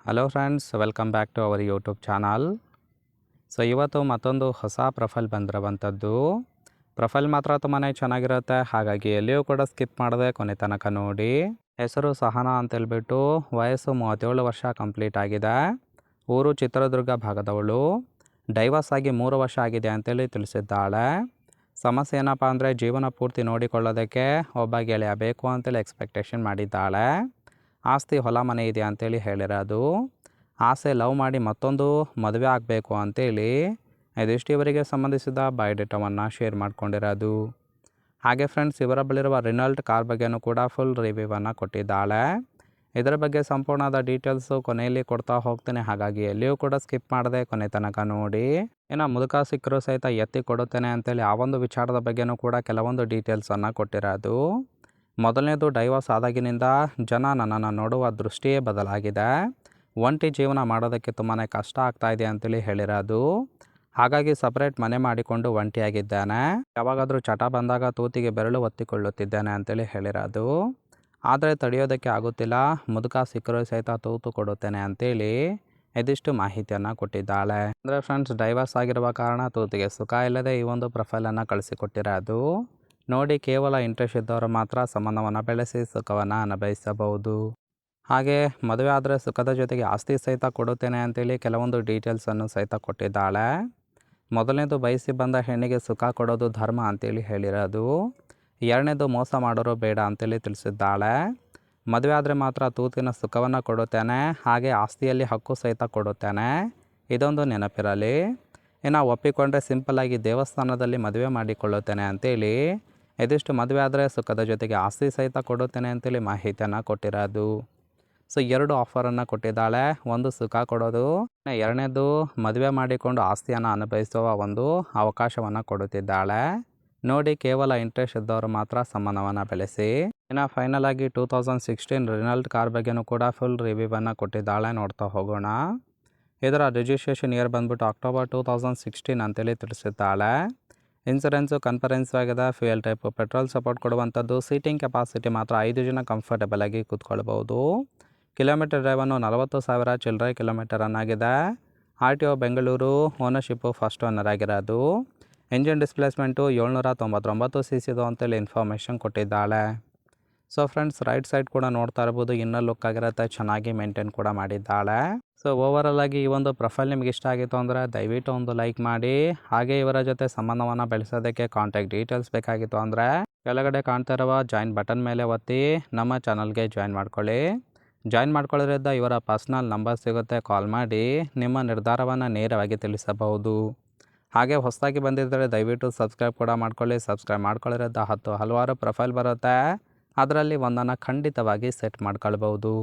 Hello friends, welcome back to our YouTube channel. So ಇವತ್ತು ಮತ್ತೊಂದು ಹೊಸ ಪ್ರೊಫೈಲ್ ಬಂದಿರುವಂಥದ್ದು. ಪ್ರೊಫೈಲ್ ಮಾತ್ರ ತುಂಬಾ ಚೆನ್ನಾಗಿರುತ್ತೆ, ಹಾಗಾಗಿ ಎಲ್ಲಿಯೂ ಕೂಡ ಸ್ಕಿಪ್ ಮಾಡದೆ ಕೊನೆ ತನಕ ನೋಡಿ. ಹೆಸರು ಸಹನಾ ಅಂತೇಳ್ಬಿಟ್ಟು, ವಯಸ್ಸು 37 ವರ್ಷ ಕಂಪ್ಲೀಟ್ ಆಗಿದೆ. ಊರು ಚಿತ್ರದುರ್ಗ ಭಾಗದವಳು. ಡೈವರ್ಸ್ ಆಗಿ 3 ವರ್ಷ ಆಗಿದೆ ಅಂತೇಳಿ ತಿಳಿಸಿದ್ದಾಳೆ. ಸಮಸ್ಯೆ ಏನಪ್ಪ ಅಂದರೆ ಜೀವನ ಪೂರ್ತಿ ನೋಡಿಕೊಳ್ಳೋದಕ್ಕೆ ಒಬ್ಬ ಗೆಳೆಯ ಬೇಕು ಅಂತೇಳಿ ಎಕ್ಸ್ಪೆಕ್ಟೇಷನ್ ಮಾಡಿದ್ದಾಳೆ. ಆಸ್ತಿ ಹೊಲ ಮನೆ ಇದೆ ಅಂತೇಳಿ ಹೇಳಿರೋದು. ಆಸೆ ಲವ್ ಮಾಡಿ ಮತ್ತೊಂದು ಮದುವೆ ಆಗಬೇಕು ಅಂತೇಳಿ ಇದಿಷ್ಟು ಇವರಿಗೆ ಸಂಬಂಧಿಸಿದ ಬಯೋಡೇಟಾವನ್ನು ಶೇರ್ ಮಾಡ್ಕೊಂಡಿರೋದು. ಹಾಗೆ ಫ್ರೆಂಡ್ಸ್, ಇವರ ಬಳಿರುವ ರಿನಾಲ್ಟ್ ಕಾರ್ ಬಗ್ಗೆನೂ ಕೂಡ ಫುಲ್ ರಿವ್ಯೂವನ್ನು ಕೊಟ್ಟಿದ್ದಾಳೆ. ಇದರ ಬಗ್ಗೆ ಸಂಪೂರ್ಣವಾದ ಡೀಟೇಲ್ಸು ಕೊನೆಯಲ್ಲಿ ಕೊಡ್ತಾ ಹೋಗ್ತೇನೆ, ಹಾಗಾಗಿ ಎಲ್ಲಿಯೂ ಕೂಡ ಸ್ಕಿಪ್ ಮಾಡದೆ ಕೊನೆ ತನಕ ನೋಡಿ. ಇನ್ನು ಮುದುಕ ಸಿಕ್ಕರೂ ಸಹಿತ ಎತ್ತಿ ಕೊಡುತ್ತೇನೆ ಅಂತೇಳಿ ಆ ಒಂದು ವಿಚಾರದ ಬಗ್ಗೆನೂ ಕೂಡ ಕೆಲವೊಂದು ಡೀಟೇಲ್ಸನ್ನು ಕೊಟ್ಟಿರೋದು. ಮೊದಲನೇದು, ಡೈವರ್ಸ್ ಆದಾಗಿನಿಂದ ಜನ ನನ್ನನ್ನು ನೋಡುವ ದೃಷ್ಟಿಯೇ ಬದಲಾಗಿದೆ. ಒಂಟಿ ಜೀವನ ಮಾಡೋದಕ್ಕೆ ತುಂಬಾ ಕಷ್ಟ ಆಗ್ತಾ ಇದೆ ಅಂತೇಳಿ ಹೇಳಿರೋದು. ಹಾಗಾಗಿ ಸಪ್ರೇಟ್ ಮನೆ ಮಾಡಿಕೊಂಡು ಒಂಟಿಯಾಗಿದ್ದೇನೆ. ಯಾವಾಗಾದರೂ ಚಟ ಬಂದಾಗ ತೂತಿಗೆ ಬೆರಳು ಒತ್ತಿಕೊಳ್ಳುತ್ತಿದ್ದೇನೆ ಅಂತೇಳಿ ಹೇಳಿರೋದು. ಆದರೆ ತಡೆಯೋದಕ್ಕೆ ಆಗುತ್ತಿಲ್ಲ, ಮುದುಕ ಸಿಕ್ಕರೂ ಸಹಿತ ತೂತು ಕೊಡುತ್ತೇನೆ ಅಂತೇಳಿ ಇದಿಷ್ಟು ಮಾಹಿತಿಯನ್ನು ಕೊಟ್ಟಿದ್ದಾಳೆ. ಅಂದರೆ ಫ್ರೆಂಡ್ಸ್, ಡೈವರ್ಸ್ ಆಗಿರುವ ಕಾರಣ ತೂತಿಗೆ ಸುಖ ಇಲ್ಲದೆ ಈ ಒಂದು ಪ್ರೊಫೈಲನ್ನು ಕಳಿಸಿಕೊಟ್ಟಿರೋದು. ನೋಡಿ, ಕೇವಲ ಇಂಟ್ರೆಸ್ಟ್ ಇದ್ದವರು ಮಾತ್ರ ಸಂಬಂಧವನ್ನು ಬೆಳೆಸಿ ಸುಖವನ್ನು ಅನುಭವಿಸಬಹುದು. ಹಾಗೆ ಮದುವೆ ಆದರೆ ಸುಖದ ಜೊತೆಗೆ ಆಸ್ತಿ ಸಹಿತ ಕೊಡುತ್ತೇನೆ ಅಂತೇಳಿ ಕೆಲವೊಂದು ಡೀಟೇಲ್ಸನ್ನು ಸಹಿತ ಕೊಟ್ಟಿದ್ದಾಳೆ. ಮೊದಲನೇದು, ಬಯಸಿ ಬಂದ ಹೆಣ್ಣಿಗೆ ಸುಖ ಕೊಡೋದು ಧರ್ಮ ಅಂತೇಳಿ ಹೇಳಿರೋದು. ಎರಡನೇದು, ಮೋಸ ಮಾಡೋರು ಬೇಡ ಅಂತೇಳಿ ತಿಳಿಸಿದ್ದಾಳೆ. ಮದುವೆ ಆದರೆ ಮಾತ್ರ ತೂತಿನ ಸುಖವನ್ನು ಕೊಡುತ್ತೇನೆ, ಹಾಗೆ ಆಸ್ತಿಯಲ್ಲಿ ಹಕ್ಕು ಸಹಿತ ಕೊಡುತ್ತೇನೆ, ಇದೊಂದು ನೆನಪಿರಲಿ. ಇನ್ನು ಒಪ್ಪಿಕೊಂಡ್ರೆ ಸಿಂಪಲ್ಲಾಗಿ ದೇವಸ್ಥಾನದಲ್ಲಿ ಮದುವೆ ಮಾಡಿಕೊಳ್ಳುತ್ತೇನೆ ಅಂತೇಳಿ ಇದಿಷ್ಟು ಮದುವೆ ಆದರೆ ಸುಖದ ಜೊತೆಗೆ ಆಸ್ತಿ ಸಹಿತ ಕೊಡುತ್ತೇನೆ ಅಂತೇಳಿ ಮಾಹಿತಿಯನ್ನು ಕೊಟ್ಟಿರೋದು. ಸೊ 2 ಆಫರನ್ನು ಕೊಟ್ಟಿದ್ದಾಳೆ. ಒಂದು, ಸುಖ ಕೊಡೋದು. ಎರಡನೇದು, ಮದುವೆ ಮಾಡಿಕೊಂಡು ಆಸ್ತಿಯನ್ನು ಅನುಭವಿಸುವ ಒಂದು ಅವಕಾಶವನ್ನು ಕೊಡುತ್ತಿದ್ದಾಳೆ. ನೋಡಿ, ಕೇವಲ ಇಂಟ್ರೆಸ್ಟ್ ಇದ್ದವರು ಮಾತ್ರ ಸಂಬಂಧವನ್ನು ಬೆಳೆಸಿ. ಇನ್ನು ಫೈನಲ್ ಆಗಿ 2016 ರಿನಾಲ್ಟ್ ಕಾರ್ ಬಗ್ಗೆನೂ ಕೂಡ ಫುಲ್ ರಿವ್ಯೂವನ್ನು ಕೊಟ್ಟಿದ್ದಾಳೆ. ನೋಡ್ತಾ ಹೋಗೋಣ. ಇದರ ರಿಜಿಸ್ಟ್ರೇಷನ್ ಇಯರ್ ಬಂದ್ಬಿಟ್ಟು ಅಕ್ಟೋಬರ್ 2016 ಅಂತೇಳಿ ತಿಳಿಸಿದ್ದಾಳೆ. ಇನ್ಸೂರೆನ್ಸು ಕನ್ಫರೆನ್ಸ್ ಆಗಿದೆ. ಫ್ಯೂಯಲ್ ಟೈಪು ಪೆಟ್ರೋಲ್ ಸಪೋರ್ಟ್ ಕೊಡುವಂಥದ್ದು. ಸೀಟಿಂಗ್ ಕೆಪಾಸಿಟಿ ಮಾತ್ರ 5 ಜನ ಕಂಫರ್ಟಬಲ್ ಆಗಿ ಕೂತ್ಕೊಳ್ಬೋದು. ಕಿಲೋಮೀಟರ್ ಡ್ರೈವನ್ನು 40,000 ಚಿಲ್ಲರೆ ಕಿಲೋಮೀಟರ್ ಆಗಿದೆ. RTO Bengaluru. Ownership first owner ಆಗಿರೋದು. ಇಂಜಿನ್ ಡಿಸ್ಪ್ಲೇಸ್ಮೆಂಟು 799 cc ಅಂತೇಳಿ ಇನ್ಫಾರ್ಮೇಷನ್ ಕೊಟ್ಟಿದ್ದಾಳೆ. ಸೊ ಫ್ರೆಂಡ್ಸ್, ರೈಟ್ ಸೈಡ್ ಕೂಡ ನೋಡ್ತಾ ಇರ್ಬೋದು, ಇನ್ನರ್ ಲುಕ್ ಆಗಿರುತ್ತೆ, ಚೆನ್ನಾಗಿ ಮೇಂಟೈನ್ ಕೂಡ ಮಾಡಿದ್ದಾಳೆ. ಸೊ ಓವರಾಲ್ ಆಗಿ ಈ ಒಂದು ಪ್ರೊಫೈಲ್ ನಿಮ್ಗೆ ಇಷ್ಟ ಆಗಿತ್ತು ಅಂದರೆ ದಯವಿಟ್ಟು ಒಂದು ಲೈಕ್ ಮಾಡಿ. ಹಾಗೆ ಇವರ ಜೊತೆ ಸಂಬಂಧವನ್ನು ಬೆಳೆಸೋದಕ್ಕೆ ಕಾಂಟ್ಯಾಕ್ಟ್ ಡೀಟೇಲ್ಸ್ ಬೇಕಾಗಿತ್ತು ಅಂದರೆ ಕೆಳಗಡೆ ಕಾಣ್ತಾ ಇರುವ ಜಾಯಿನ್ ಬಟನ್ ಮೇಲೆ ಒತ್ತಿ ನಮ್ಮ ಚಾನಲ್ಗೆ ಜಾಯಿನ್ ಮಾಡ್ಕೊಳ್ಳಿ. ಜಾಯಿನ್ ಮಾಡ್ಕೊಳ್ಳೋದ್ರಿಂದ ಇವರ ಪರ್ಸ್ನಲ್ ನಂಬರ್ ಸಿಗುತ್ತೆ, ಕಾಲ್ ಮಾಡಿ ನಿಮ್ಮ ನಿರ್ಧಾರವನ್ನು ನೇರವಾಗಿ ತಿಳಿಸಬಹುದು. ಹಾಗೆ ಹೊಸದಾಗಿ ಬಂದಿದ್ದರೆ ದಯವಿಟ್ಟು ಸಬ್ಸ್ಕ್ರೈಬ್ ಕೂಡ ಮಾಡ್ಕೊಳ್ಳಿ. ಸಬ್ಸ್ಕ್ರೈಬ್ ಮಾಡ್ಕೊಳ್ಳೋದ್ರಿಂದ ಹಲವಾರು ಪ್ರೊಫೈಲ್ ಬರುತ್ತೆ, ಅದರಲ್ಲಿ ಒಂದನ್ನು ಖಂಡಿತವಾಗಿ ಸೆಟ್ ಮಾಡ್ಕೊಳ್ಬೋದು.